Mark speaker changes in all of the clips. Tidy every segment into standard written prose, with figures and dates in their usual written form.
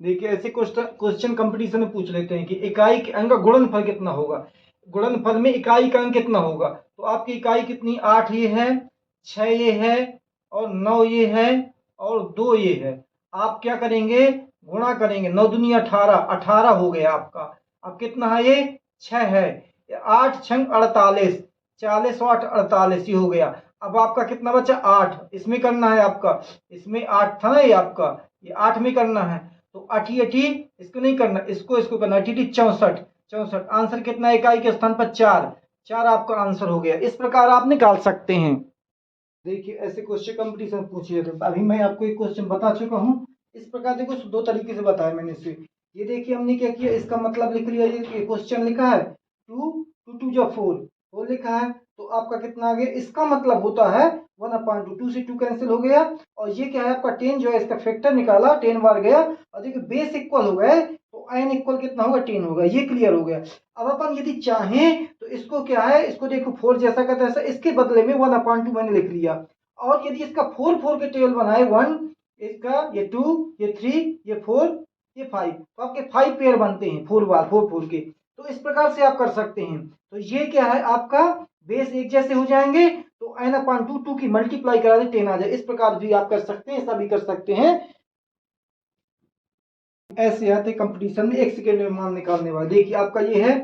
Speaker 1: देखिए ऐसे question competition में पूछ लेते हैं कि इकाई के अंक का गुणनफल कितना होगा। गुणनफल में इकाई का अंक कितना होगा, तो आपकी इकाई कितनी 8 ये है, 6 ये है और 9 ये है और 2 ये है। आप क्या करेंगे, गुणा करेंगे, 9 दूनी 18, 18 हो गया आपका। अब कितना है ये 6 है, 8 छंग 48, 40 और 8 48 ये हो गया। अब आपका कितना बचा 8, इसमें करना है आपका, इसमें 8 था ना ये आपका, ये 8 में करना है। तो अठी अठी इसको नहीं करना, इसको इसको करना, अठी 64, 64 आंसर कितना है, इकाई के स्थान पर 4, 4 आपका आंसर हो गया। इस प्रकार आप निकाल सकते हैं। देखिए ऐसे क्वेश्चन कंपटीशन पूछिए, तो अभी मैं आपको एक क्वेश्चन बता चुका हूँ। इस प्रकार देखो दो तरीके से बताया मैंने इसे। ये देखिए हमने क्या किया, इसका मतलब लिख लिया, ये क्वेश्चन लिखा है 2 2 2 जो 4 4 लिखा है, तो आपका कितना आ गया, इसका मतलब होता है 1/2, 2 से 2 कैंसिल हो गया। और ये क्या है आपका 10 जो है, इसका फैक्टर निकाला, 10 बार गया, और देखिए बेस इक्वल हो गए तो n इक्वल कितना होगा 10 होगा, ये क्लियर हो गया। अब अपन यदि चाहें तो इसको क्या है, इसको देखो 4 जैसा का तैसा, इसके बदले में 1/2 मैंने लिख लिया। और यदि इसका 4 4 के टेबल बनाए, 1 इसका, ये 2 ये 3 ये 4 ये 5, तो आपके 5 पेयर बनते हैं 4 बार 4 4 के। तो इस प्रकार से आप कर सकते हैं। तो ये क्या है आपका बेस एक जैसे हो जाएंगे, तो n/2 2 की मल्टीप्लाई करा दे 10 आ जाए। इस प्रकार भी आप कर सकते हैं, ऐसा भी कर सकते हैं। ऐसे आते कंपटीशन में 1 सेकेंड में मान निकालने वाले। देखिए आपका ये है,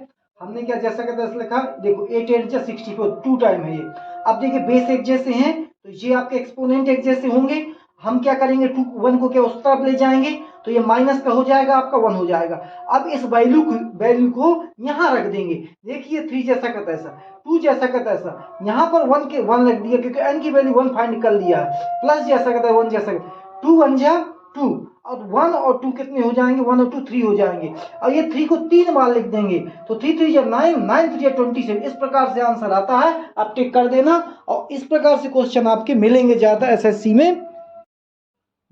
Speaker 1: हमने क्या जैसा का तैसा लिखा, देखो 8 8 जा 64, 2 टाइम है ये। अब देखिए बेस एक जैसे हैं, तो ये आपके एक्सपोनेंट एक जैसे होंगे। हम क्या करेंगे, 2 1 को क्या उस तरफ ले जाएंगे, तो ये माइनस का हो जाएगा आपका 1 हो जाएगा। अब इस वैल्यू को यहाँ रख देंगे। देखिए 3 जैसा का तैसा, 2 जैसा का तैसा, यहाँ पर 1 रख दिया, क्योंकि n की वैल्यू 1 फाइंड कर लिया है। प्लस जैसा का 1 जैसा का, 2 1 जा 2, और 1 और 2 कितने हो जाएंगे, 1 और 2 3 हो जाएंगे। और ये 3 को 3 बार लिख देंगे, तो 3 3 या 9, 9 3 या 27। इस प्रकार से आंसर आता है, आप टिक कर देना। और इस प्रकार से क्वेश्चन आपके मिलेंगे ज्यादा एसएससी में।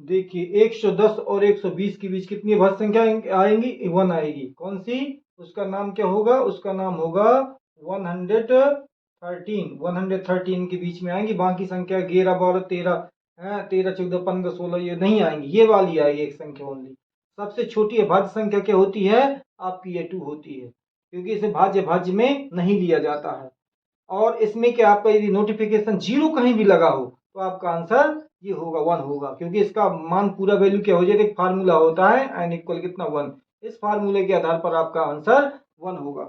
Speaker 1: देखिए 110 और 120 के बीच कितनी भाज्य संख्या आएंगी, 1 आएगी। कौन सी, उसका नाम क्या होगा, उसका नाम होगा 113, 113 के बीच में आएंगी। बाकी संख्या 11 12 13, 13 14 15 16 ये नहीं आएंगी, ये वाली आएगी एक संख्या ओनली। सबसे छोटी भाज्य संख्या क्या होती है आपकी, ये 2 होती है, क्योंकि इसे भाज्य में नहीं लिया जाता है। और इसमें क्या आपका यदि नोटिफिकेशन 0 कहीं भी लगा हो, तो आपका आंसर ये होगा 1 होगा, क्योंकि इसका मान पूरा वैल्यू क्या हो जाएगा, एक फार्मूला होता है n इक्वल कितना 1, इस फार्मूले के आधार पर आपका आंसर 1 होगा।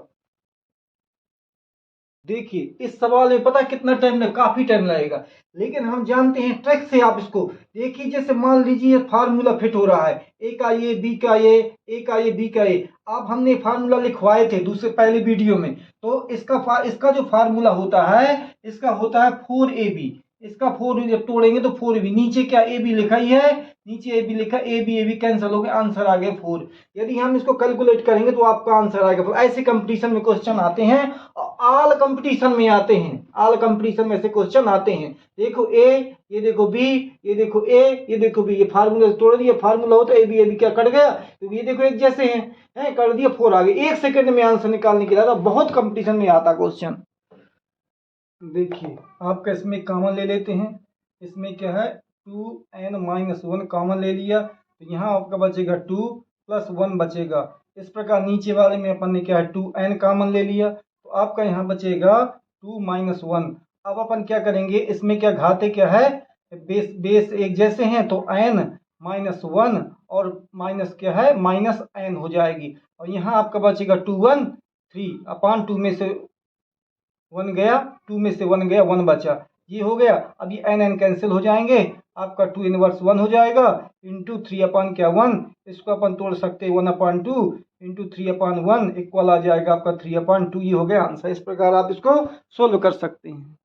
Speaker 1: देखिए इस सवाल में पता कितना टाइम लगे, काफी टाइम लगेगा, लेकिन हम जानते हैं ट्रिक से। आप इसको देखिए, जैसे मान लीजिए फार्मूला फिट हो रहा है, ए का ये बी का ये, ए का ये बी का ये। आप हमने फार्मूला लिखवाए थे दूसरे पहले वीडियो में, तो इसका जो फार्मूला होता है, इसका होता है 4ab। इसका 4 जब तोड़ेंगे तो 4ab, नीचे क्या ए बी लिखा ही है, नीचे ए बी लिखा, ए बी कैंसिल हो गया, आंसर आ गया 4। यदि हम इसको कैलकुलेट करेंगे तो आपका आंसर आएगा 4। ऐसे कंपटीशन में क्वेश्चन आते हैं, ऑल कंपटीशन में आते हैं, ऑल कंपटीशन में से क्वेश्चन आते हैं। देखो ए, ये देखो बी, ये देखो ए, ये देखो बी, ये फार्मूला तोड़ दिया, फार्मूला होता है ए बी क्या कट गया, तो ये देखो एक जैसे हैं, कर दिया 4 आ गए। 1 सेकंड में आंसर निकालने के लिए बहुत कंपटीशन में आता क्वेश्चन। देखिए आपका इसमें कॉमन ले लेते हैं, इसमें क्या है 2n-1 कॉमन ले लिया, तो यहाँ आपका बचेगा 2 + 1 बचेगा। इस प्रकार नीचे वाले में अपन ने क्या है 2n कॉमन ले लिया, तो आपका यहाँ बचेगा 2 - 1। अब अपन क्या करेंगे, इसमें क्या घाते क्या है, बेस एक जैसे हैं, तो n - 1 और माइनस क्या है -n हो जाएगी। और यहाँ आपका बचेगा 2 1 3/2 में से 1 गया, 2 में से 1 गया, 1 बचा, ये हो गया। अब ये n कैंसिल हो जाएंगे, आपका 2 इनवर्स 1 हो जाएगा, इंटू 3 क्या 1, इसको अपन तोड़ सकते हैं 1/2 इंटू 3/1 इक्वल आ जाएगा आपका 3/2, ये हो गया आंसर। इस प्रकार आप इसको सोल्व कर सकते हैं।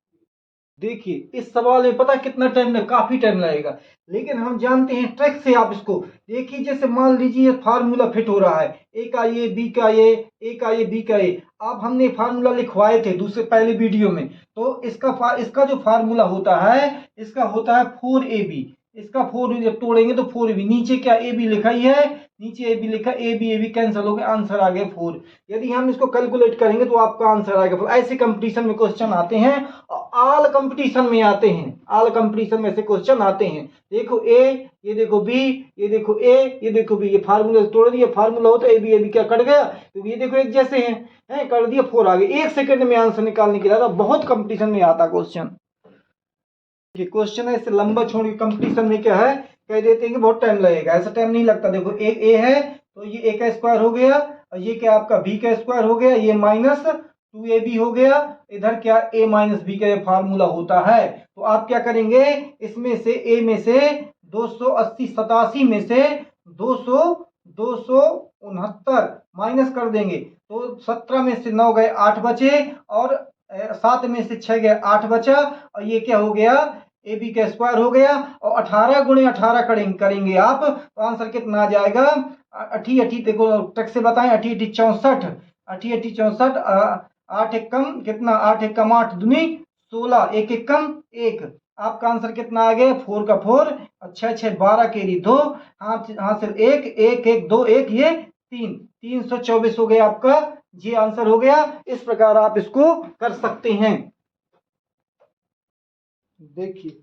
Speaker 1: देखिए इस सवाल में पता कितना टाइम लगे, काफी टाइम लगेगा, लेकिन हम जानते हैं ट्रिक से। आप इसको देखिए, जैसे मान लीजिए फार्मूला फिट हो रहा है, ए का ये बी का ये, ए का ये बी का ये। आप हमने फार्मूला लिखवाए थे दूसरे पहले वीडियो में, तो इसका जो फार्मूला होता है, इसका होता है 4ab। इसका 4 जब तोड़ेंगे तो 4 भी, नीचे क्या ए बी लिखा ही है, नीचे ए बी लिखा, ए बी कैंसिल हो गया, आंसर आ गया 4। यदि हम इसको कैलकुलेट करेंगे तो आपका आंसर आएगा 4। ऐसे कंपटीशन में क्वेश्चन आते हैं और ऑल कंपटीशन में आते हैं, ऑल कंपटीशन में से क्वेश्चन आते हैं। देखो ए, ये देखो बी, ये देखो ए, ये देखो बी, ये फार्मूला तोड़ दिया, फार्मूला होता है ए बी क्या कट गया, तो ये देखो एक जैसे हैं, कर दिया 4 आ गए। 1 सेकंड में आंसर निकालने के लिए बहुत कंपटीशन में आता क्वेश्चन। ये क्वेश्चन है, इससे लंबा छोड़ के कंपटीशन में क्या है, कह देते हैं कि बहुत टाइम लगेगा, ऐसा टाइम नहीं लगता। देखो ए है तो ये ए का स्क्वायर हो गया, और ये क्या आपका बी का स्क्वायर हो गया, ये माइनस 2ab हो गया, इधर क्या a माइनस बी का फार्मूला होता है। तो आप क्या करेंगे, इसमें से a में से 280 87 में से 269 माइनस कर देंगे, तो 17 में से 9 गए 8 बचे, और 7 में से 6 गए 8 बचा, और ये क्या हो गया, ए बी का स्क्वायर हो गया। और 18 गुणे 18 करेंगे आप, तो आंसर कितना आ जाएगा, अठी अठी देखो टक से बताएं, अठी अठी 64, अठी अठी 64, 8 एक कम कितना, 8 एक कम 8 दूनी 16, एक एक कम 1, आपका आंसर कितना आ गया 4 का 4, 6 6 12 केरी 2, हासिल 1 1 1 2 1, ये 3, 324 हो गया आपका, ये आंसर हो गया। इस प्रकार आप इसको कर सकते हैं। देखिए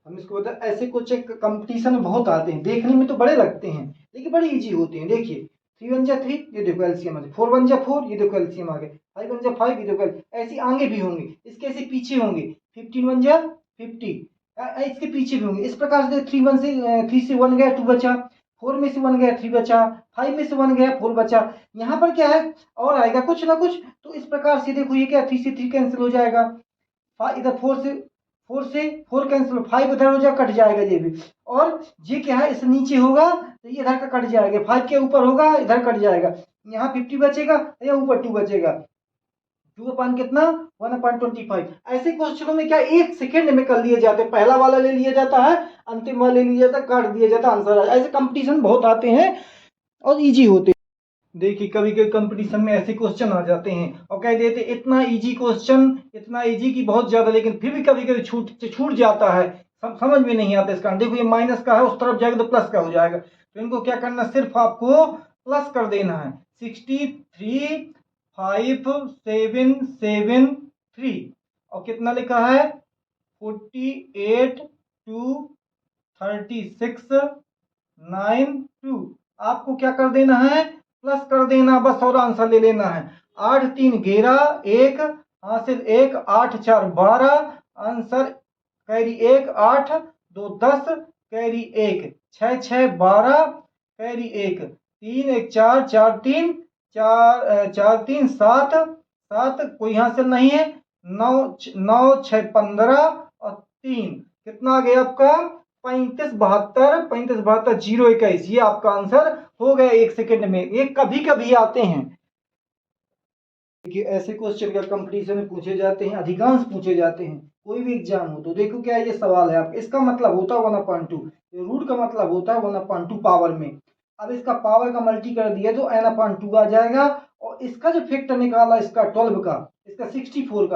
Speaker 1: हम इसको बता, ऐसे कुछ एक कंपटीशन में बहुत आते हैं, देखने में तो बड़े लगते हैं लेकिन बड़े इजी होते हैं। देखिए 3 1 जा 3, ये देखो एलसीएम आ गया, 4 1 जा 4, ये देखो एलसीएम आ गया, 5 1 जा 5, ये देखो ऐसे आगे भी होंगे, इसके ऐसे पीछे होंगे, 15 1 जा 50, इसके पीछे भी होंगे। इस प्रकार से 3 से 1 गया 2 बचा, 4 में से 1 गया 3 बचा, 5 में से 1 गया 4 बचा। यहाँ पर क्या है और आएगा कुछ ना कुछ, तो इस प्रकार से देखो ये क्या 3 से 3 कैंसिल हो जाएगा, इधर 4 से 4 कैंसिल, 5 इधर हो जाएगा, कट जाएगा ये भी, और ये क्या है इस नीचे होगा तो ये इधर का कट जाएगा, 5 के ऊपर होगा इधर कट जाएगा, यहाँ 50 बचेगा, यहाँ ऊपर 2 बचेगा, 2 अपान कितना 1/25। ऐसे क्वेश्चनों में क्या 1 सेकंड में कर लिए जाते हैं, पहला वाला ले लिया जाता है, अंतिम वाला ले लिया जाता है, काट दिया जाता है, आंसर। ऐसे कंपटीशन बहुत आते हैं और इजी होते हैं। देखिए कभी कभी कंपटीशन में ऐसे क्वेश्चन आ जाते हैं और कह देते इतना इजी क्वेश्चन, इतना इजी कि बहुत ज्यादा, लेकिन फिर भी कभी कभी छूट जाता है, समझ में नहीं आता इसका। देखो ये माइनस का है, उस तरफ जाएगा तो प्लस का हो जाएगा, तो इनको क्या करना, सिर्फ आपको प्लस कर देना है। 63 5 7 7 3, और कितना लिखा है 48 2 36 9 2, आपको क्या कर देना है, प्लस कर देना बस, और आंसर ले लेना है। 8 3 11 1, हासिल 1, 8 4 12, आंसर कैरी 1, 8 2 10, कैरी 1, 6 6 12, कैरी 1, 3 1 4 4 3 4 4 3 7 7, कोई हासिल नहीं है, 9 9 6 15 और 3, कितना आ गया आपका 35 72, 35 72 0 21, ये आपका आंसर हो गया 1 सेकंड में। ये कभी कभी आते हैं। देखिए ऐसे क्वेश्चन का कंपटीशन में पूछे जाते हैं, अधिकांश पूछे जाते हैं, कोई भी एग्जाम हो। तो देखो क्या ये सवाल है आपका, इसका मतलब होता है 1/2, रूट का मतलब होता है 1/2 पावर में। अब इसका पावर का मल्टी कर दिया तो n/2 आ जाएगा, और इसका जो फैक्टर निकाला इसका 12 का, इसका 64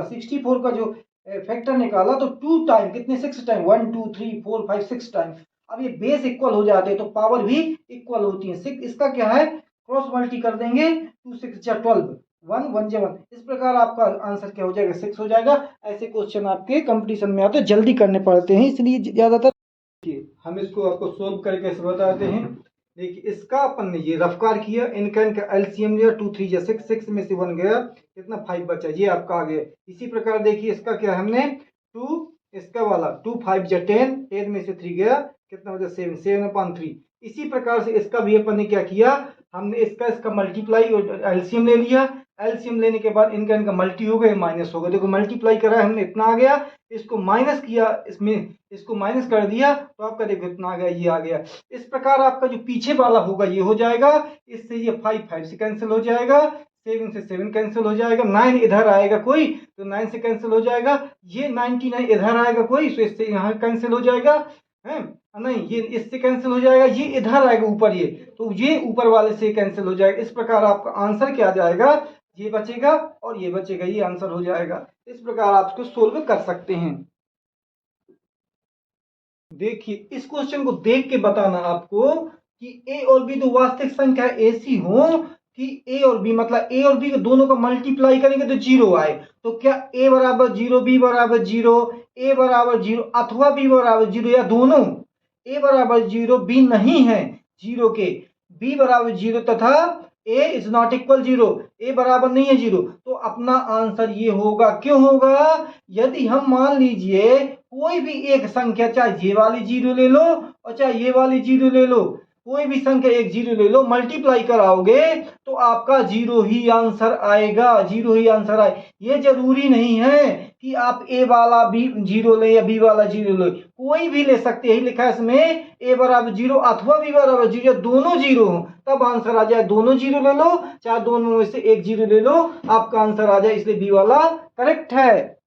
Speaker 1: का जो फैक्टर निकाला, तो 2 टाइम कितने 6 टाइम 1 2 3 4 5 6 टाइम। अब ये बेस इक्वल हो जाते हैं तो पावर भी इक्वल होती है। 6 इसका क्या है क्रॉस मल्टी कर देंगे, 2 6 जा 12, 1 1 जा 1, इस प्रकार आपका आंसर क्या हो जाएगा 6 हो जाएगा। ऐसे क्वेश्चन आपके कंपटीशन में आते हैं, जल्दी करने पड़ते हैं, इसलिए ज्यादातर। हम इसको आपको सोल्व करके बताते हैं। देखिए इसका अपन ने ये रफ्कार किया, इनका एलसीएम लिया, 2 3 जा 6, 6 में से 1 गया, कितना 5 बचा, ये आपका आ गया। इसी प्रकार देखिए इसका क्या हमने 2, इसका वाला 2 5 जा 10, 10 में से 3 गया, कितना बचा 7, 7/3। इसी प्रकार से इसका भी अपन ने क्या किया, हमने इसका मल्टीप्लाई और एलसीएम ले लिया, एलसीएम लेने के बाद इनका मल्टी हो गया, माइनस हो गया। देखो मल्टीप्लाई करा हमने, इतना आ गया, इसको माइनस किया, इसमें इसको माइनस कर दिया, तो आपका देखो इतना आ गया, ये आ गया। इस प्रकार आपका जो पीछे वाला होगा ये हो जाएगा, इससे ये 5 5 से कैंसिल हो जाएगा, 7 से 7 कैंसिल हो जाएगा, 9 इधर आएगा कोई तो 9 से कैंसिल हो जाएगा, ये 99 इधर आएगा कोई तो इससे यहाँ कैंसिल हो जाएगा, है नहीं, ये इससे कैंसिल हो जाएगा, ये इधर आएगा ऊपर, ये तो ये ऊपर वाले से कैंसिल हो जाएगा। इस प्रकार आपका आंसर क्या आ जाएगा, ये बचेगा और ये बचेगा, ये आंसर हो जाएगा। इस प्रकार आप इसको सोल्व कर सकते हैं। देखिए इस क्वेश्चन को देख के बताना आपको कि ए और बी दो वास्तविक संख्या ऐसी हो कि ए और बी मतलब ए और बी के दोनों का मल्टीप्लाई करेंगे तो जीरो आए। तो क्या ए बराबर जीरो, बी बराबर जीरो, ए बराबर जीरो अथवा बी बराबर जीरो, या दोनों ए बराबर जीरो बी नहीं है जीरो के, बी बराबर जीरो तथा ए इज नॉट इक्वल जीरो, ए बराबर नहीं है जीरो, तो अपना आंसर ये होगा। क्यों होगा? यदि हम मान लीजिए कोई भी एक संख्या, चाहे ये वाली जीरो ले लो और चाहे ये वाली जीरो ले लो, कोई भी संख्या एक जीरो ले लो, मल्टीप्लाई कराओगे तो आपका जीरो ही आंसर आएगा, जीरो ही आंसर आए। ये जरूरी नहीं है कि आप ए वाला बी जीरो ले या बी वाला जीरो ले, कोई भी ले सकते हैं। यही लिखा है इसमें ए बराबर जीरो अथवा बी बराबर जीरो, दोनों जीरो हो तब आंसर आ जाए। दोनों जीरो ले लो चाहे दोनों में से एक जीरो ले लो, आपका आंसर आ जाए, इसलिए बी वाला करेक्ट है।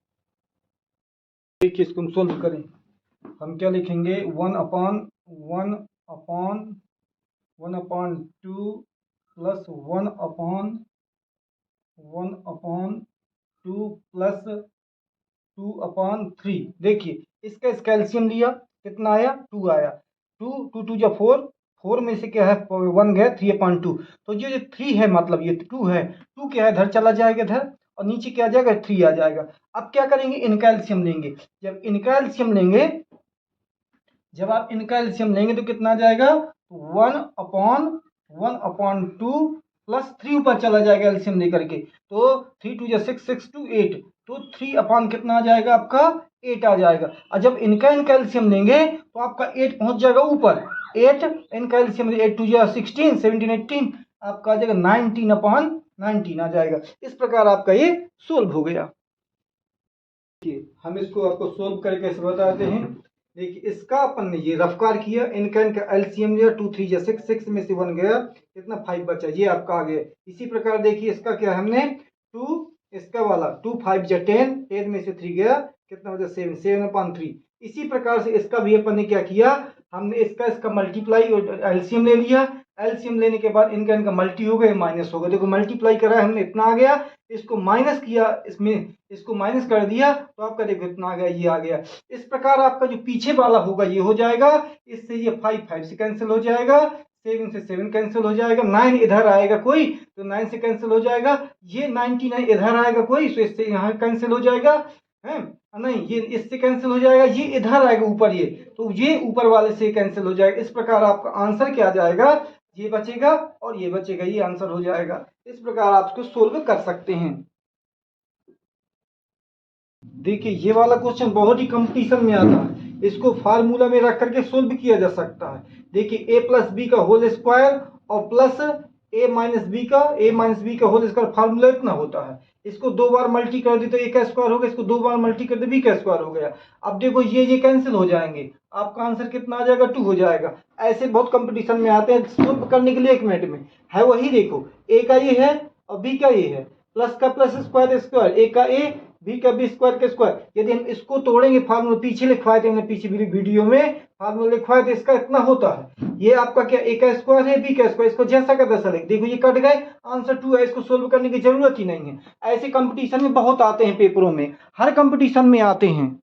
Speaker 1: देखिए इसको हम सोल्व करें, हम क्या लिखेंगे, one upon two plus one upon two plus two upon three. देखिए इसका कैल्शियम लिया, कितना आया, टू आया, टू टू जा फोर, फोर में से क्या है वन गया, थ्री अपॉन टू। तो ये जो थ्री है मतलब ये टू है, टू क्या है इधर चला जाएगा इधर, और नीचे क्या आ जाएगा, थ्री आ जाएगा। अब क्या करेंगे, इनकैल्शियम लेंगे। जब इनकैल्शियम लेंगे, जब आप इनकैल्शियम लेंगे तो कितना आ जाएगा, one upon two plus three ऊपर चला जाएगा एल्शियम लेकर के, तो थ्री टू जा सिक्स, सिक्स टू एट, तो थ्री अपॉन कितना आ जाएगा आपका, एट आ जाएगा। और जब इनका इनकैल्शियम लेंगे तो आपका एट पहुंच जाएगा ऊपर, एट इनकैल्शियम, एट टू जा सिक्सटीन, सेवनटीन, एटीन, आपका आ जाएगा नाइनटीन अपॉन नाइनटीन आ जाएगा। इस प्रकार आपका ये सोल्व हो गया। हम इसको आपको सोल्व करके कैसे बताते हैं। देखिए इसका अपन ने ये रफ्कार किया, इनका एलसीएम लिया, टू थ्री जा सिक्स, सिक्स में से वन गया, कितना फाइव बचा, ये आपका आ गया। इसी प्रकार देखिए इसका क्या हमने टू, इसका वाला टू फाइव जा टेन, टेन में से थ्री गया, कितना बचा, सेवन, सेवन अपॉन थ्री। इसी प्रकार से इसका भी अपन ने क्या किया, हमने इसका मल्टीप्लाई और एलसीएम ले लिया, एलसीएम लेने के बाद इनका मल्टी हो गया, माइनस हो गया। देखो मल्टीप्लाई करा है हमने, इतना आ गया, इसको माइनस किया, इसमें इसको माइनस कर दिया तो आपका देखो इतना आ गया, ये आ गया। इस प्रकार आपका जो पीछे वाला होगा ये हो जाएगा, इससे ये फाइव फाइव से कैंसिल हो जाएगा, सेवन से सेवन कैंसिल हो जाएगा, नाइन इधर आएगा कोई तो नाइन से कैंसिल हो जाएगा, ये 99 इधर आएगा कोई तो इससे यहाँ कैंसिल हो जाएगा, है नहीं, ये इससे कैंसिल हो जाएगा, ये इधर आएगा ऊपर, ये तो ये ऊपर वाले से कैंसिल हो जाएगा। इस प्रकार आपका आंसर क्या आ जाएगा, ये बचेगा और ये बचेगा, ये आंसर हो जाएगा। इस प्रकार आप इसको सोल्व कर सकते हैं। देखिए ये वाला क्वेश्चन बहुत ही कंपटीशन में आता है, इसको फार्मूला में रख करके सोल्व किया जा सकता है। देखिए a प्लस बी का होल स्क्वायर और प्लस a माइनस बी का होल स्क्वायर, फार्मूला इतना होता है। इसको दो बार मल्टी कर दी तो a का स्क्वायर हो गया, इसको दो बार मल्टी कर दी b का स्क्वायर हो गया। अब देखो ये कैंसिल हो जाएंगे, आपका आंसर कितना आ जाएगा, टू हो जाएगा। ऐसे बहुत कंपटीशन में आते हैं, सोल्व करने के लिए एक मिनट में है वही। देखो a का ये है और b का ये है, प्लस का प्लस स्क्वायर स्क्वायर, a का a बी का बी स्क्वायर के स्क्वायर। यदि हम इसको तोड़ेंगे, फार्मूला पीछे लिखवाए थे हमने, पीछे वीडियो में फार्मूला लिखवाए थे, इसका इतना होता है। ये आपका क्या, ए का स्क्वायर है, बी का स्क्वायर, इसको जैसा का तैसा लिख, देखो ये कट गए, आंसर टू है, इसको सोल्व करने की जरूरत ही नहीं है। ऐसे कंपटीशन में बहुत आते हैं, पेपरों में हर कंपटीशन में आते हैं।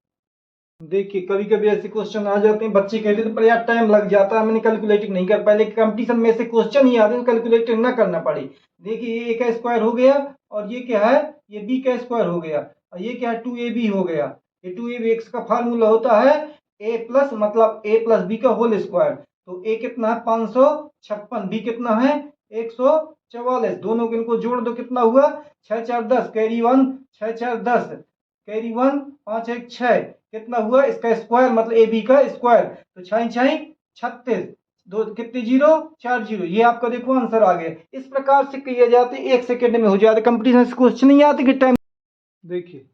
Speaker 1: देखिए कभी कभी ऐसे क्वेश्चन आ जाते हैं, बच्चे कहते हैं पर यार टाइम लग जाता है, मैंने कैलकुलेटिंग नहीं कर पाया, लेकिन कंपटीशन में ऐसे क्वेश्चन ही आते हैं कैलकुलेटिंग ना करना पड़े। देखिए ये ए का स्क्वायर हो गया और ये क्या है, ये बी का स्क्वायर हो गया, और ये क्या है, टू ए बी हो गया। ये टू ए बी, एक्स का फार्मूला होता है ए प्लस मतलब ए प्लस बी का होल स्क्वायर। तो ए कितना है 556, बी कितना है 144, दोनों को इनको जोड़ दो, कितना हुआ 6 4 10, कैरी 1, 6 4 10, कैरी 1, 5 1 6, कितना हुआ, इसका स्क्वायर मतलब ए बी का स्क्वायर, तो 6 6 36, दो कितने जीरो, 4 जीरो, ये आपका देखो आंसर आ गया। इस प्रकार से किए जाते, एक सेकंड में हो जाते, कंपटीशन से क्वेश्चन नहीं आते कि टाइम। देखिए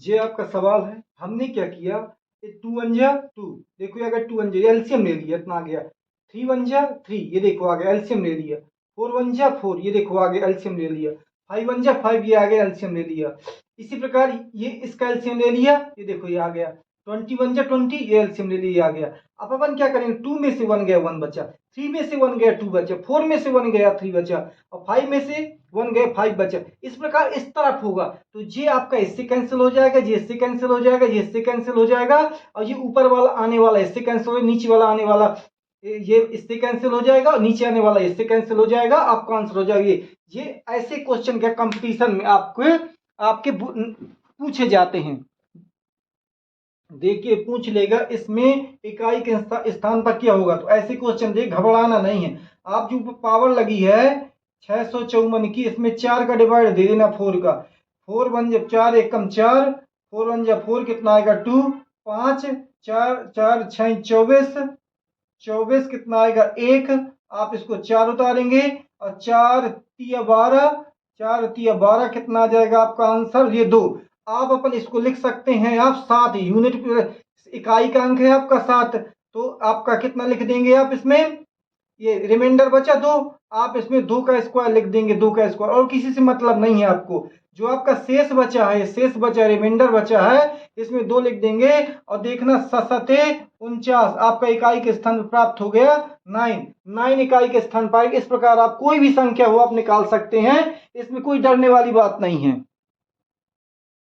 Speaker 1: ये आपका सवाल है, हमने क्या किया, टू वन जा टू, देखो अगर टू वन जा एलसीएम ले लिया, इतना आ गया, थ्री वन जा थ्री, ये देखो आ गया एलसीएम ले लिया, फोर वन जा फोर, ये देखो आ गया एलसीएम ले लिया, फाइव वन जा फाइव, ये आ गया एलसीएम ले लिया। इसी प्रकार ये इसका एलसीएम ले लिया, ये देखो ये आ गया, 21 जा 20, ये एलसीएम ले लिया गया। अब अपन क्या करेंगे, 2 में से 1 गया 1 बचा, 3 में से 1 गया 2 बचा, 4 में से 1 गया 3 बचा, और 5 में से 1 गया 5 बचा। इस प्रकार इस तरफ होगा, तो ये आपका इससे कैंसिल हो जाएगा, ये इससे कैंसिल हो जाएगा, ये इससे कैंसिल हो जाएगा, और ये ऊपर वाला आने वाला इससे कैंसिल हो, नीचे वाला आने वाला ये इससे कैंसिल हो जाएगा, और नीचे आने वाला इससे कैंसिल हो जाएगा, आपका आंसर हो जाएगा ये ऐसे क्वेश्चन के कंपटीशन में आपके पूछे जाते हैं। देखिए पूछ लेगा इसमें इकाई के स्थान पर क्या होगा, तो ऐसे क्वेश्चन देख घबराना नहीं है। आप जो पावर लगी है 654 की, इसमें 4 का डिवाइड दे देना 4 का, 4 1 जब 4 1 कम 4, 4 1 जब 4 कितना आएगा 2, 5 4 4 6 24, 24 कितना आएगा 1, आप इसको 4 उतारेंगे, और 4 3 12, 4 3 12 कितना आ जाएगा आपका आंसर, ये 2। आप अपन इसको लिख सकते हैं आप 7 यूनिट, इकाई का अंक है आपका 7, तो आपका कितना लिख देंगे आप इसमें, ये रिमाइंडर बचा 2, आप इसमें 2 का स्क्वायर लिख देंगे, 2 का स्क्वायर, और किसी से मतलब नहीं है आपको। जो आपका शेष बचा है, शेष बचा रिमाइंडर बचा है, इसमें 2 लिख देंगे, और देखना 7 49 आपका इकाई के स्थान प्राप्त हो गया 9 इकाई के स्थान पाएगा। इस प्रकार आप कोई भी संख्या हो आप निकाल सकते हैं, इसमें कोई डरने वाली बात नहीं है।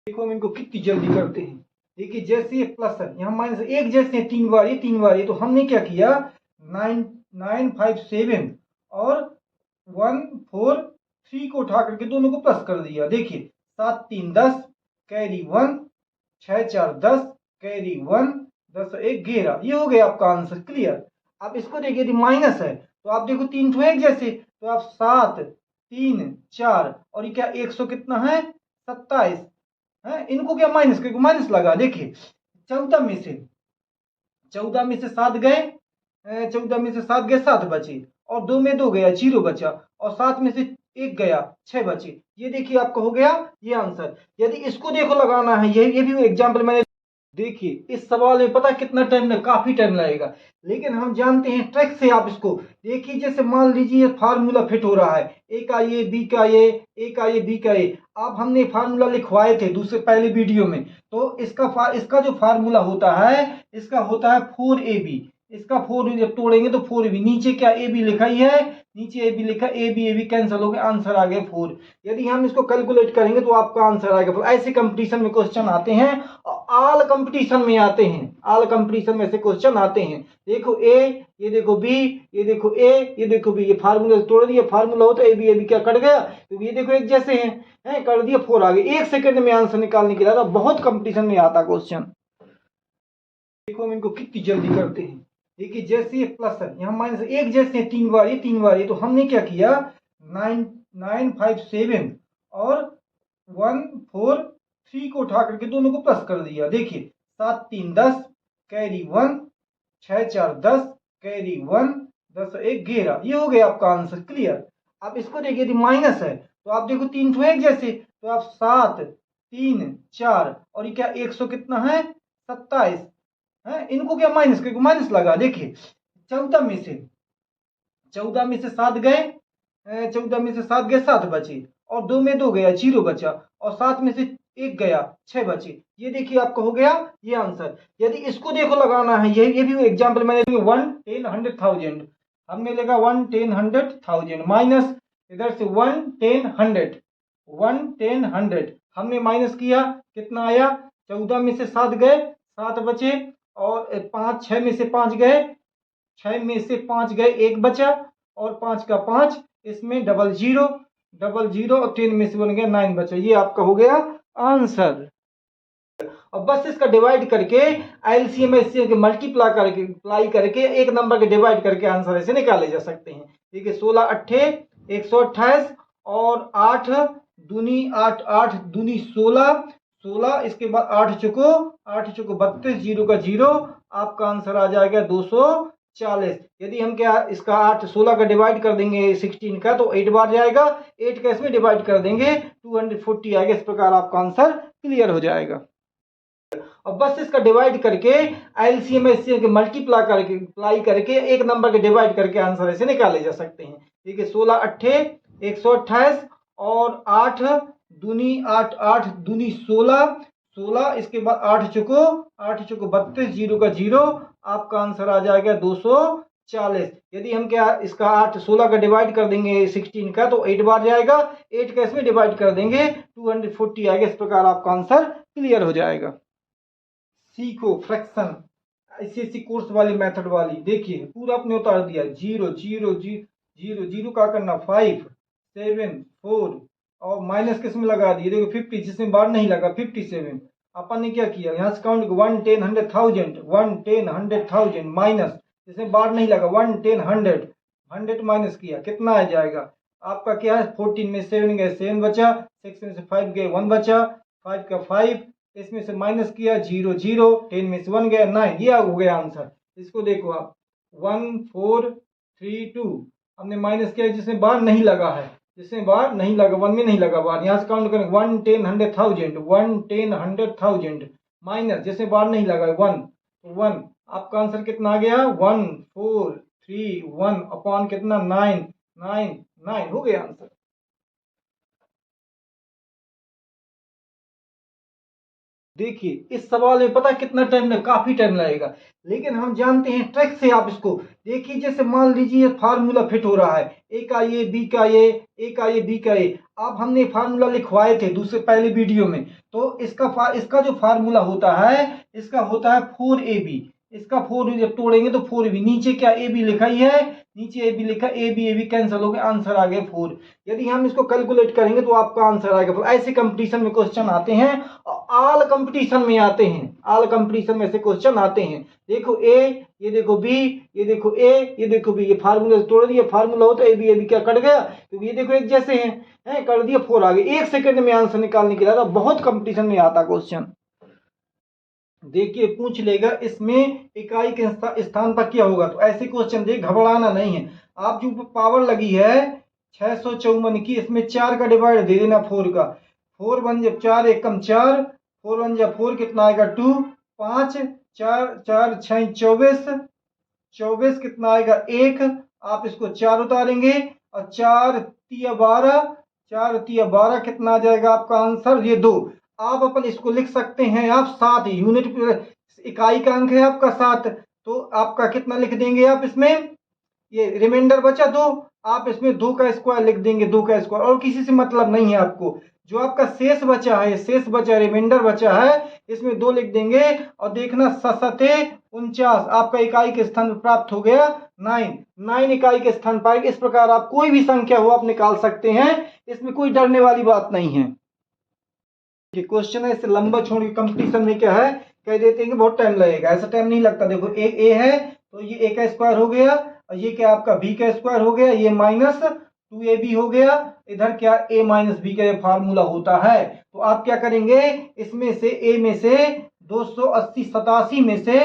Speaker 1: देखो हम इनको कितनी जल्दी करते हैं। देखिए जैसे ये प्लस है, यहाँ माइनस, एक जैसे 3 बार ये, तो हमने क्या किया 9 5 7 और 1 4 3 को उठा करके दोनों को प्लस कर दिया। देखिए 7 3 10 कैरी 1, 6 4 10 कैरी 1, 10 1 11, ये हो गया आपका आंसर। क्लियर। अब इसको देखिए यदि माइनस है तो आप देखो 3 ठो एक जैसे, तो आप 7 3 4 और ये क्या 100 कितना है 27 है, इनको क्या माइनस करके माइनस लगा। देखिए 14 में से 7 गए, 14 में से 7 गए 7 बचे, और 2 में 2 गया 0 बचा, और 7 में से 1 गया 6 बचे। ये देखिए आपका हो गया ये आंसर। यदि इसको देखो लगाना है, ये भी एग्जाम्पल मैंने, देखिए इस सवाल में पता कितना टाइम लगे, काफी टाइम लगेगा, लेकिन हम जानते हैं ट्रिक से आप इसको देखिए। जैसे मान लीजिए फार्मूला फिट हो रहा है, ए का ये बी का ये, ए का ये बी का ये, आप हमने फार्मूला लिखवाए थे दूसरे पहले वीडियो में, तो इसका जो फार्मूला होता है, इसका होता है 4ab, इसका 4 जब तोड़ेंगे तो 4ab, नीचे क्या ए बी लिखा ही है, नीचे ए बी लिखा, ए बी कैंसिल हो गया, आंसर आ गया 4। यदि हम इसको कैलकुलेट करेंगे तो आपका आंसर आएगा 4। ऐसे कंपटीशन में क्वेश्चन आते हैं, ऑल कंपटीशन में आते हैं, ऑल कंपटीशन में से क्वेश्चन आते हैं। देखो ए, ये देखो बी, ये देखो ए, ये देखो बी, ये फार्मूला तोड़ दिया, फार्मूला हो तो ए बी क्या कट गया, तो ये देखो एक जैसे हैं कर दिया 4 आ गए। 1 सेकंड में आंसर निकालने के लिए बहुत कंपटीशन में आता क्वेश्चन। देखो हम इनको कितनी जल्दी करते हैं। देखिए जैसे ये प्लस है, यहाँ माइनस, एक जैसे 3 बार ये, तो हमने क्या किया 9 5 7 और 1 4 3 को उठा करके दोनों को प्लस कर दिया। देखिए 7 3 10 कैरी 1, 6 4 10 कैरी 1, 10 1 11, ये हो गया आपका आंसर। क्लियर। अब इसको देखिए यदि माइनस है तो आप देखो 3 ठो एक जैसे, तो आप 7 3 4 और ये क्या 100 कितना है 27 है, इनको क्या माइनस करके माइनस लगा। देखिए 14 में से 7 गए, 14 में से 7 गए 7 बचे, और 2 में 2 गया 0 बचा, और 7 में से 1 गया 6 बचे। ये देखिए आपका हो गया ये आंसर। यदि इसको देखो लगाना है, ये भी एग्जांपल मैंने 1 10 100,000, हमने लेगा 1 10 100,000 माइनस इधर से 1 10 100 हमने माइनस किया, कितना आया 14 में से 7 गए 7 बचे, और 5 6 में से 5 गए, 6 में से 5 गए 1 बचा, और 5 का 5, इसमें डबल जीरो और 10 में से 1 गया 9 बचा। ये आपका हो गया आंसर। और बस इसका डिवाइड करके एलसीएम एचसीएम के मल्टीप्लाई करके एक नंबर के डिवाइड करके आंसर ऐसे निकाले जा सकते हैं। देखिए 16 अट्ठे 128, और 8 दूनी 8 8 दूनी 16, इसके बाद 8 चुको 32, 0 का 0, आपका आंसर आ जाएगा 240। यदि हम क्या इसका 8 16 का डिवाइड कर देंगे 16 का, तो 8 बार जाएगा, 8 का इसमें डिवाइड कर देंगे 240 आएगा। इस प्रकार आपका आंसर क्लियर हो जाएगा। और बस इसका डिवाइड करके एलसीएम एचसीएम के मल्टीप्लाई करके एक नंबर के डिवाइड करके आंसर ऐसे निकाले जा सकते हैं। देखिए 16 अट्ठे 128, और 8 दूनी 8 8 दूनी 16, 16, इसके बाद 8 चुको 32, 0 का 0, आपका आंसर आ जाएगा 240। यदि हम क्या इसका 16 का डिवाइड कर देंगे 16 का तो 8 बार जाएगा, 8 का इसमें डिवाइड कर देंगे 240 आएगा। इस प्रकार आपका आंसर क्लियर हो जाएगा। सीखो फ्रैक्शन ICSE कोर्स वाली मेथड वाली, देखिए पूरा आपने उतार दिया। 0 0 0 0 का करना 5 7 4 और माइनस किस में लगा दिए, देखो 50, जिसमें बार नहीं लगा 57। अपन ने क्या किया, यहाँ से काउंट 1 10 100,000 1 10 100,000 माइनस, जिसमें बार नहीं लगा 1 10 100 माइनस किया, कितना आ जाएगा आपका क्या है 14 में 7 गए 7 बचा, 6 में से 5 गए 1 बचा, 5 का 5, इसमें से माइनस किया 0 0, 10 में से 1 गया 9, ये हो गया आंसर। इसको देखो आप 1 4 3 2 हमने माइनस किया, जिसमें बार नहीं लगा है, जिसमें बार नहीं लगा 1 में नहीं लगा बार, यहाँ से काउंट करेंगे 1 10 100,000 1 10 100,000 माइनस, जिसमें बार नहीं लगा 1, तो 1 आपका आंसर कितना आ गया 1 4 3 1 अपॉन कितना 9 9 9 हो गया आंसर। देखिए इस सवाल में पता कितना टाइम लगे, काफी टाइम लगेगा, लेकिन हम जानते हैं ट्रिक से आप इसको देखिए। जैसे मान लीजिए फार्मूला फिट हो रहा है, ए का ये बी का ये, ए का ये बी का ये, अब हमने फार्मूला लिखवाए थे दूसरे पहले वीडियो में, तो इसका जो फार्मूला होता है, इसका होता है 4ab, इसका 4 जब तोड़ेंगे तो 4ab, नीचे क्या ए बी लिखा ही है, नीचे ए बी लिखा, ए बी कैंसिल हो गया, आंसर आ गया 4। यदि हम इसको कैलकुलेट करेंगे तो आपका आंसर आएगा 4। ऐसे कंपटीशन में क्वेश्चन आते हैं, ऑल कंपटीशन में आते हैं, ऑल कंपटीशन में से क्वेश्चन आते हैं। देखो ए, ये देखो बी, ये देखो ए, ये देखो बी, ये फार्मूला तोड़ दिया, फार्मूला होता है ए बी क्या कट गया, तो ये देखो एक जैसे हैं कर दिया 4 आ गए, 1 सेकंड में आंसर निकालने के लिए बहुत कंपटीशन में आता क्वेश्चन। देखिए पूछ लेगा इसमें इकाई के स्थान पर क्या होगा, तो ऐसे क्वेश्चन देख घबराना नहीं है। आप जो पावर लगी है 654 की, इसमें 4 का डिवाइड दे देना 4 का, 4 1 जब 4 1 कम 4, 4 1 जब 4 कितना आएगा 2, 5 4 4 6 24, 24 कितना आएगा 1, आप इसको 4 उतारेंगे और 4 3 12, 4 3 12 कितना आ जाएगा आपका आंसर ये 2। आप अपन इसको लिख सकते हैं आप 7 यूनिट, इकाई का अंक है आपका 7, तो आपका कितना लिख देंगे आप इसमें, ये रिमाइंडर बचा 2, आप इसमें 2 का स्क्वायर लिख देंगे, 2 का स्क्वायर, और किसी से मतलब नहीं है आपको। जो आपका शेष बचा है, शेष बचा रिमाइंडर बचा है, इसमें 2 लिख देंगे और देखना 7 49 आपका इकाई के स्थान पर प्राप्त हो गया 9 इकाई के स्थान पाएगा। इस प्रकार आप कोई भी संख्या हो आप निकाल सकते हैं, इसमें कोई डरने वाली बात नहीं है। क्वेश्चन है, इसे लंबा छोड़ के कंपटीशन में क्या है कह देते हैं कि बहुत टाइम लगेगा, ऐसा टाइम नहीं लगता। देखो एक ए है तो ये ए का स्क्वायर हो गया, और ये क्या आपका बी का स्क्वायर हो गया, ये माइनस 2ab हो गया, इधर क्या a माइनस बी का फार्मूला होता है। तो आप क्या करेंगे, इसमें से a में से 280 87 में से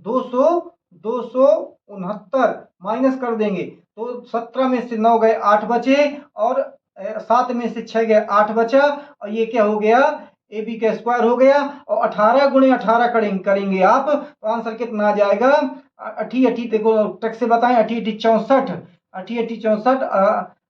Speaker 1: 269 माइनस कर देंगे, तो 17 में से 9 गए 8 बचे, और 7 में से 6 गए 8 बचा, और ये क्या हो गया ए बी का स्क्वायर हो गया, और 18 गुणे 18 करेंगे आप, तो आंसर कितना आ जाएगा, अठी अठी देखो टक से बताएं, अठी अठी 64, अठी अठी 64,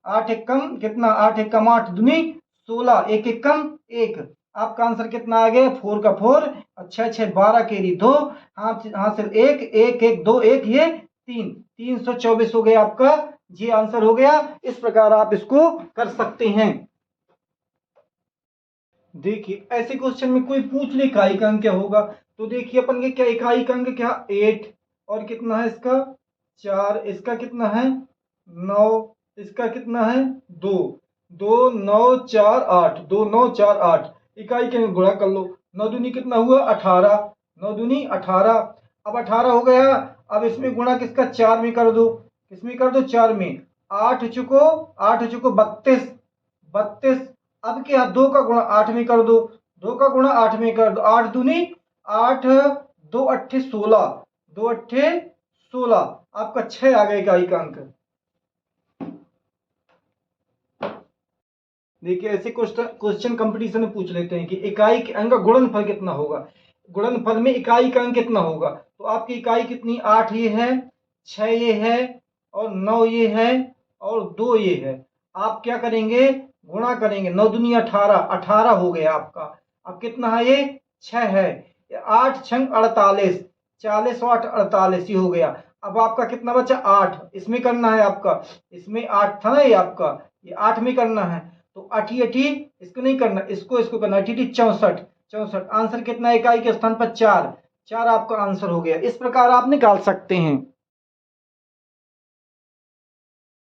Speaker 1: 8 एक कम कितना, 8 एक कम 8 दूनी 16, 1 एक कम 1, आपका आंसर कितना आ गया 4 का 4, 6 6 12 केरी 2, हासिल 1 1 1 2 1 ये 3, 324 हो गया आपका, ये आंसर हो गया। इस प्रकार आप इसको कर सकते हैं। देखिए ऐसे क्वेश्चन में कोई पूछ ले इकाई का अंक क्या होगा, तो देखिए अपन के क्या इकाई का अंक क्या 8, और कितना है इसका 4, इसका कितना है 9, इसका कितना है 2, 2 9 4 8, 2 9 4 8, इकाई के अंक गुणा कर लो, 9 दूनी कितना हुआ 18, 9 दूनी 18, अब 18 हो गया, अब इसमें गुणा किसका 4 में कर दो, किसमें कर दो 4 में, 8 चुको 32, 32, अब क्या 2 का गुणा 8 में कर दो, 2 का गुणा 8 में कर दो, 8 दूनी 8, 2 अट्ठे 16, 2 अट्ठे 16, आपका 6 आ गया इकाई का अंक। देखिए ऐसे क्वेश्चन कंपटीशन में पूछ लेते हैं कि इकाई के अंक का गुणनफल कितना होगा, गुणनफल में इकाई का अंक कितना होगा, तो आपकी इकाई कितनी 8 ये है, 6 ये है, और 9 ये है, और 2 ये है। आप क्या करेंगे गुणा करेंगे, 9 दूनी 18, 18 हो गया आपका, अब कितना है ये 6 है, 8 छंग 48, 40 8 48, ये हो गया। अब आपका कितना बचा 8, इसमें करना है आपका, इसमें 8 था ना ये आपका, ये 8 में करना है। तो 8 अठी, इसको नहीं करना, इसको करना, 8 64, 64। आंसर कितना, इकाई के स्थान पर 4, 4 आपका आंसर हो गया। इस प्रकार आप निकाल सकते हैं।